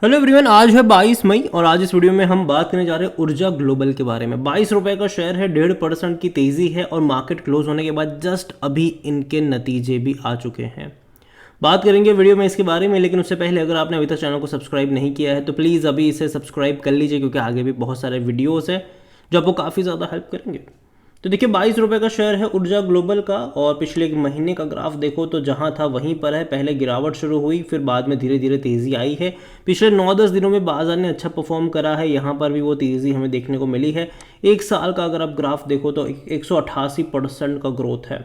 Hello everyone, आज है 22 मई और आज इस वीडियो में हम बात करने जा रहे हैं ऊर्जा ग्लोबल के बारे में। 22 रुपए का शेयर है, 1.5% की तेज़ी है और मार्केट क्लोज होने के बाद जस्ट अभी इनके नतीजे भी आ चुके हैं। बात करेंगे वीडियो में इसके बारे में, लेकिन उससे पहले अगर आपने अभी तक चैनल को सब्सक्राइब नहीं किया है तो प्लीज़ अभी इसे सब्सक्राइब कर लीजिए, क्योंकि आगे भी बहुत सारे वीडियोज़ हैं जो आपको काफ़ी ज़्यादा हेल्प करेंगे। तो देखिए, 22 रुपये का शेयर है ऊर्जा ग्लोबल का और पिछले एक महीने का ग्राफ देखो तो जहां था वहीं पर है। पहले गिरावट शुरू हुई, फिर बाद में धीरे धीरे तेज़ी आई है। पिछले 9-10 दिनों में बाजार ने अच्छा परफॉर्म करा है, यहाँ पर भी वो तेज़ी हमें देखने को मिली है। एक साल का अगर आप ग्राफ देखो तो 188% का ग्रोथ है।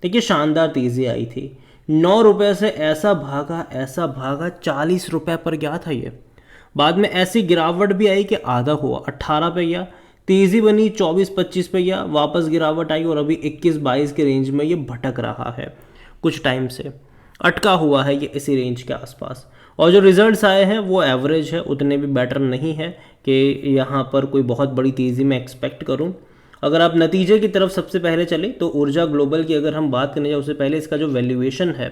देखिए, शानदार तेज़ी आई थी। 9 रुपये से ऐसा भागा 40 रुपये पर गया था ये। बाद में ऐसी गिरावट भी आई कि आधा हुआ, 18 पे गया, तेज़ी बनी 24-25 पे गया, वापस गिरावट आई और अभी 21-22 के रेंज में ये भटक रहा है। कुछ टाइम से अटका हुआ है ये इसी रेंज के आसपास। और जो रिजल्ट्स आए हैं वो एवरेज है, उतने भी बेटर नहीं है कि यहाँ पर कोई बहुत बड़ी तेज़ी में एक्सपेक्ट करूँ। अगर आप नतीजे की तरफ सबसे पहले चले तो ऊर्जा ग्लोबल की अगर हम बात करने जाए उससे पहले इसका जो वैल्यूएशन है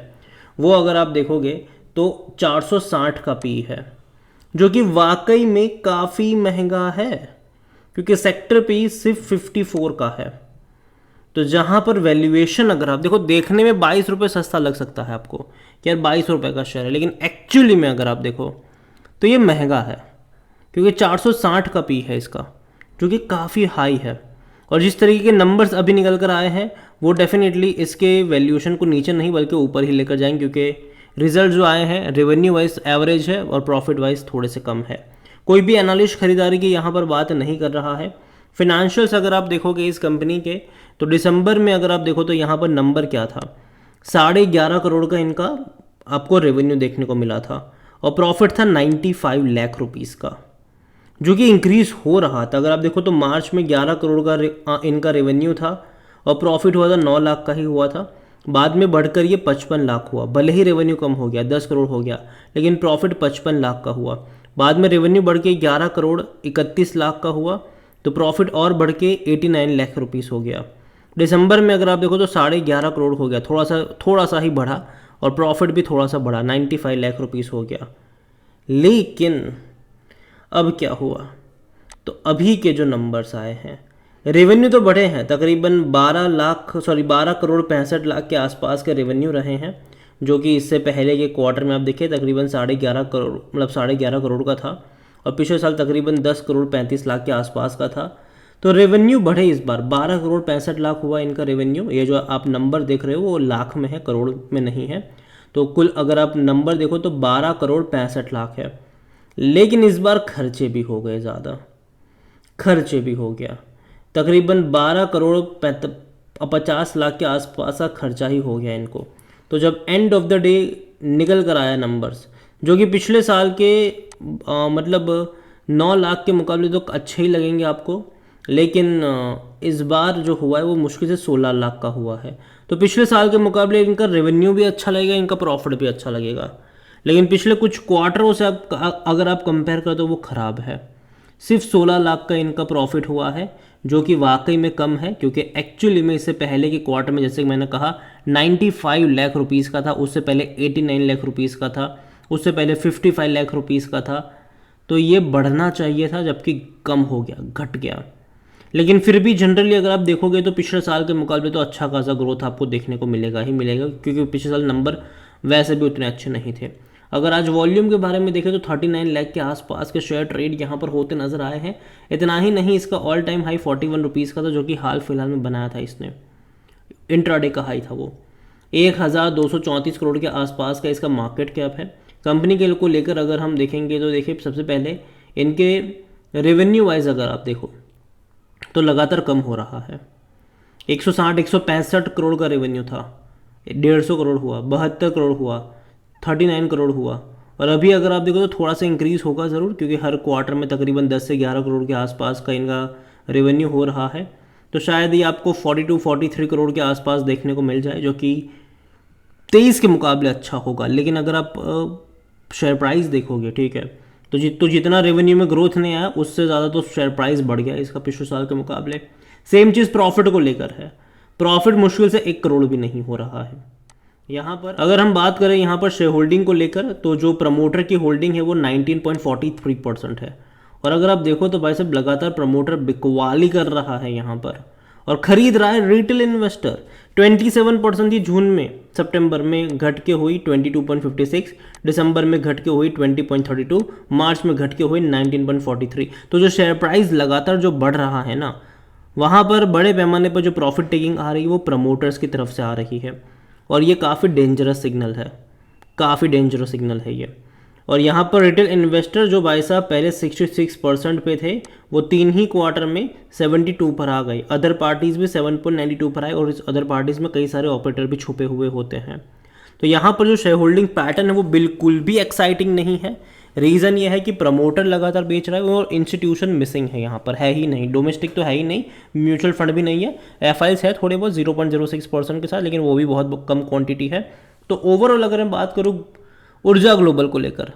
वो अगर आप देखोगे तो 460 का पी है, जो कि वाकई में काफ़ी महंगा है, क्योंकि सेक्टर पी सिर्फ 54 का है। तो जहां पर वैल्यूएशन अगर आप देखो, देखने में 22 रुपये सस्ता लग सकता है आपको कि यार 22 रुपये का शेयर है, लेकिन एक्चुअली में अगर आप देखो तो ये महंगा है, क्योंकि 460 का पी है इसका, जो कि काफ़ी हाई है। और जिस तरीके के नंबर्स अभी निकल कर आए हैं वो डेफिनेटली इसके वैल्यूएशन को नीचे नहीं बल्कि ऊपर ही लेकर जाएंगे, क्योंकि रिजल्ट जो आए हैं रेवेन्यू वाइज एवरेज है और प्रॉफिट वाइज थोड़े से कम है। कोई भी एनालिस्ट खरीदारी की यहाँ पर बात नहीं कर रहा है। फिनेंशियल्स अगर आप देखोगे इस कंपनी के तो दिसंबर में अगर आप देखो तो यहाँ पर नंबर क्या था, 11.5 करोड़ का इनका आपको रेवेन्यू देखने को मिला था और प्रॉफिट था 95 लाख रुपीज़ का, जो कि इंक्रीज हो रहा था। अगर आप देखो तो मार्च में 11 करोड़ का इनका रेवेन्यू था और प्रॉफिट हुआ था 9 लाख का ही हुआ था। बाद में बढ़कर ये 55 लाख हुआ, भले ही रेवेन्यू कम हो गया, 10 करोड़ हो गया, लेकिन प्रॉफिट 55 लाख का हुआ। बाद में रेवेन्यू बढ़ के 11 करोड़ 31 लाख का हुआ, तो प्रॉफिट और बढ़ के 89 लाख रुपीस हो गया। दिसंबर में अगर आप देखो तो 11.5 करोड़ हो गया, थोड़ा सा ही बढ़ा और प्रॉफिट भी थोड़ा सा बढ़ा, 95 लाख रुपीस हो गया। लेकिन अब क्या हुआ, तो अभी के जो नंबर्स आए हैं, रेवेन्यू तो बढ़े हैं, तकरीबन 12 करोड़ 65 लाख के आसपास के रेवेन्यू रहे हैं, जो कि इससे पहले के क्वार्टर में आप देखिए तकरीबन 11.5 करोड़, मतलब 11.5 करोड़ का था और पिछले साल तकरीबन 10 करोड़ 35 लाख के आसपास का था। तो रेवेन्यू बढ़े, इस बार 12 करोड़ 65 लाख हुआ इनका रेवेन्यू। ये जो आप नंबर देख रहे हो वो लाख में है, करोड़ में नहीं है। तो कुल अगर आप नंबर देखो तो 12 करोड़ 65 लाख है। लेकिन इस बार खर्चे भी हो गए ज़्यादा, खर्चे भी हो गया, तकरीबन 12 करोड़ 50 लाख के आसपास का खर्चा ही हो गया इनको। तो जब एंड ऑफ द डे निकल कर आया नंबर्स, जो कि पिछले साल के मतलब 9 लाख के मुकाबले तो अच्छे ही लगेंगे आपको, लेकिन इस बार जो हुआ है वो मुश्किल से 16 लाख का हुआ है। तो पिछले साल के मुकाबले इनका रेवेन्यू भी अच्छा लगेगा, इनका प्रॉफिट भी अच्छा लगेगा, लेकिन पिछले कुछ क्वार्टरों से अगर आप कंपेयर करें तो वो ख़राब है। सिर्फ 16 लाख का इनका प्रॉफिट हुआ है, जो कि वाकई में कम है, क्योंकि एक्चुअली में इससे पहले के क्वार्टर में जैसे कि मैंने कहा 95 लाख रुपीज़ का था, उससे पहले 89 लाख रुपीज़ का था, उससे पहले 55 लाख रुपीज़ का था। तो ये बढ़ना चाहिए था, जबकि कम हो गया, घट गया। लेकिन फिर भी जनरली अगर आप देखोगे तो पिछले साल के मुकाबले तो अच्छा खासा ग्रोथ आपको देखने को मिलेगा ही मिलेगा, क्योंकि पिछले साल नंबर वैसे भी उतने अच्छे नहीं थे। अगर आज वॉल्यूम के बारे में देखें तो 39 लाख के आसपास के शेयर ट्रेड यहाँ पर होते नजर आए हैं। इतना ही नहीं, इसका ऑल टाइम हाई 41 रुपीज़ का था, जो कि हाल फिलहाल में बनाया था इसने, इंट्राडे का हाई था वो। 1234 करोड़ के आसपास का इसका मार्केट कैप है। कंपनी के को लेकर अगर हम देखेंगे तो देखिए, सबसे पहले इनके रेवेन्यू वाइज अगर आप देखो तो लगातार कम हो रहा है। 165 करोड़ का रेवेन्यू था, 150 करोड़ हुआ, 72 करोड़ हुआ, 39 करोड़ हुआ, और अभी अगर आप देखो तो थोड़ा सा इंक्रीज़ होगा ज़रूर, क्योंकि हर क्वार्टर में तकरीबन 10 से 11 करोड़ के आसपास का इनका रेवेन्यू हो रहा है। तो शायद ये आपको 42-43 करोड़ के आसपास देखने को मिल जाए, जो कि 23 के मुकाबले अच्छा होगा। लेकिन अगर आप शेयर प्राइस देखोगे, ठीक है, तो जितना रेवेन्यू में ग्रोथ नहीं आया उससे ज़्यादा तो शेयर प्राइस बढ़ गया इसका पिछले साल के मुकाबले। सेम चीज़ प्रॉफिट को लेकर है, प्रॉफिट मुश्किल से 1 करोड़ भी नहीं हो रहा है। यहाँ पर अगर हम बात करें यहाँ पर शेयर होल्डिंग को लेकर, तो जो प्रमोटर की होल्डिंग है वो 19.43% है। और अगर आप देखो तो भाई साहब लगातार प्रमोटर बिकवाली कर रहा है यहाँ पर, और खरीद रहा है रिटेल इन्वेस्टर। 27% थी जून में, सितंबर में घट के हुई 22.56, दिसंबर में घट के हुई 20.32, मार्च में घट के हुई 19.43। तो जो शेयर प्राइस लगातार जो बढ़ रहा है ना, वहाँ पर बड़े पैमाने पर जो प्रॉफिट टेकिंग आ रही है वो प्रमोटर्स की तरफ से आ रही है, और ये काफ़ी डेंजरस सिग्नल है, काफ़ी डेंजरस सिग्नल है ये। और यहाँ पर रिटेल इन्वेस्टर जो भाई साहब पहले 66% पे थे, वो 3 ही क्वार्टर में 72 पर आ गए। अदर पार्टीज़ भी 7.92 पर आए, और इस अदर पार्टीज़ में कई सारे ऑपरेटर भी छुपे हुए होते हैं। तो यहाँ पर जो शेयर होल्डिंग पैटर्न है वो बिल्कुल भी एक्साइटिंग नहीं है। रीज़न ये है कि प्रमोटर लगातार बेच रहा है और इंस्टीट्यूशन मिसिंग है, यहाँ पर है ही नहीं, डोमेस्टिक तो है ही नहीं, म्यूचुअल फंड भी नहीं है। एफआईज है थोड़े बहुत 0.06% के साथ, लेकिन वो भी बहुत कम क्वांटिटी है। तो ओवरऑल अगर मैं बात करूँ ऊर्जा ग्लोबल को लेकर,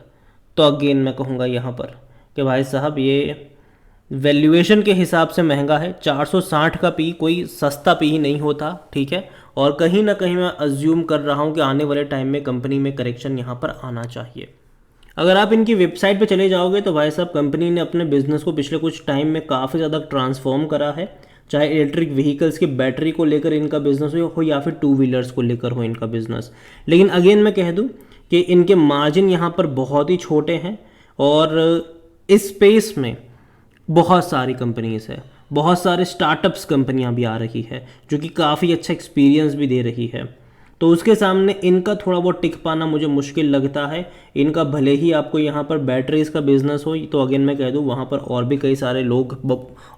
तो अगेन मैं कहूँगा यहाँ पर कि भाई साहब ये वैल्यूएशन के हिसाब से महंगा है। 460 का पी कोई सस्ता पी ही नहीं होता, ठीक है। और कहीं ना कहीं मैं अज्यूम कर रहा हूँ कि आने वाले टाइम में कंपनी में करेक्शन यहाँ पर आना चाहिए। अगर आप इनकी वेबसाइट पे चले जाओगे तो भाई साहब कंपनी ने अपने बिजनेस को पिछले कुछ टाइम में काफ़ी ज़्यादा ट्रांसफॉर्म करा है, चाहे इलेक्ट्रिक व्हीकल्स की बैटरी को लेकर इनका बिजनेस हो या फिर 2 व्हीलर्स को लेकर हो इनका बिजनेस। लेकिन अगेन मैं कह दूं कि इनके मार्जिन यहाँ पर बहुत ही छोटे हैं, और इस स्पेस में बहुत सारी कंपनीज है, बहुत सारे स्टार्टअप्स कंपनियां भी आ रही है जो कि काफ़ी अच्छा एक्सपीरियंस भी दे रही है। तो उसके सामने इनका थोड़ा बहुत टिक पाना मुझे मुश्किल लगता है। इनका भले ही आपको यहाँ पर बैटरीज का बिजनेस हो, तो अगेन मैं कह दूँ वहाँ पर और भी कई सारे लोग,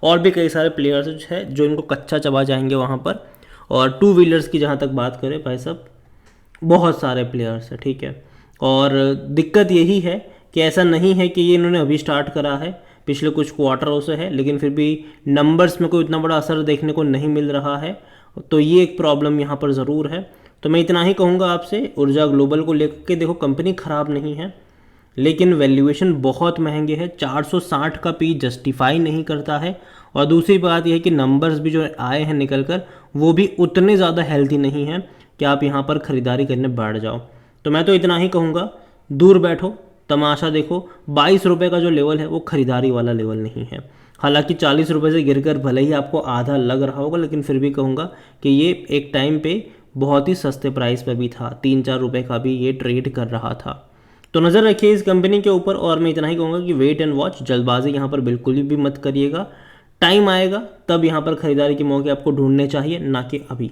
और भी कई सारे प्लेयर्स हैं जो इनको कच्चा चबा जाएंगे वहाँ पर। और 2 व्हीलर्स की जहाँ तक बात करें भाई साहब, बहुत सारे प्लेयर्स हैं, ठीक है। और दिक्कत यही है कि ऐसा नहीं है कि ये इन्होंने अभी स्टार्ट करा है, पिछले कुछ क्वार्टरों से है, लेकिन फिर भी नंबर्स में कोई इतना बड़ा असर देखने को नहीं मिल रहा है। तो ये एक प्रॉब्लम यहाँ पर ज़रूर है। तो मैं इतना ही कहूँगा आपसे, ऊर्जा ग्लोबल को लेकर के देखो कंपनी ख़राब नहीं है, लेकिन वैल्यूएशन बहुत महंगे है। 460 का पी जस्टिफाई नहीं करता है। और दूसरी बात यह है कि नंबर्स भी जो आए हैं निकल कर, वो भी उतने ज़्यादा हेल्थी नहीं हैं कि आप यहाँ पर ख़रीदारी करने बैठ जाओ। तो मैं तो इतना ही कहूँगा, दूर बैठो, तमाशा देखो। 22 रुपये का जो लेवल है वो ख़रीदारी वाला लेवल नहीं है। हालांकि 40 रुपये से गिरकर भले ही आपको आधा लग रहा होगा, लेकिन फिर भी कहूँगा कि ये एक टाइम पे बहुत ही सस्ते प्राइस पर भी था, 3-4 रुपये का भी ये ट्रेड कर रहा था। तो नज़र रखिए इस कंपनी के ऊपर। और मैं इतना ही कहूँगा कि वेट एंड वॉच, जल्दबाजी यहाँ पर बिल्कुल भी मत करिएगा। टाइम आएगा तब यहाँ पर ख़रीदारी के मौके आपको ढूंढने चाहिए, ना कि अभी।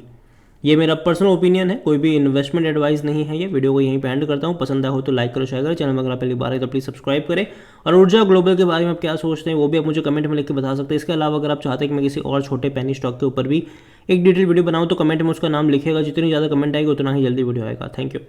ये मेरा पर्सनल ओपिनियन है, कोई भी इन्वेस्टमेंट एडवाइस नहीं है। ये वीडियो को यहीं पे एंड करता हूँ। पसंद आया हो तो लाइक करो, शेयर करो। चैनल में अगर आप पहली बार है तो प्लीज़ सब्सक्राइब करें। और ऊर्जा ग्लोबल के बारे में आप क्या सोचते हैं वो भी आप मुझे कमेंट में लिख के बता सकते हैं। इसके अलावा अगर आप चाहते हैं कि मैं किसी और छोटे पेनी स्टॉक के ऊपर भी एक डिटेल वीडियो बनाऊँ, तो कमेंट में उसका नाम लिखेगा। जितनी ज़्यादा कमेंट आएगी उतना ही जल्दी वीडियो आएगा। Thank you.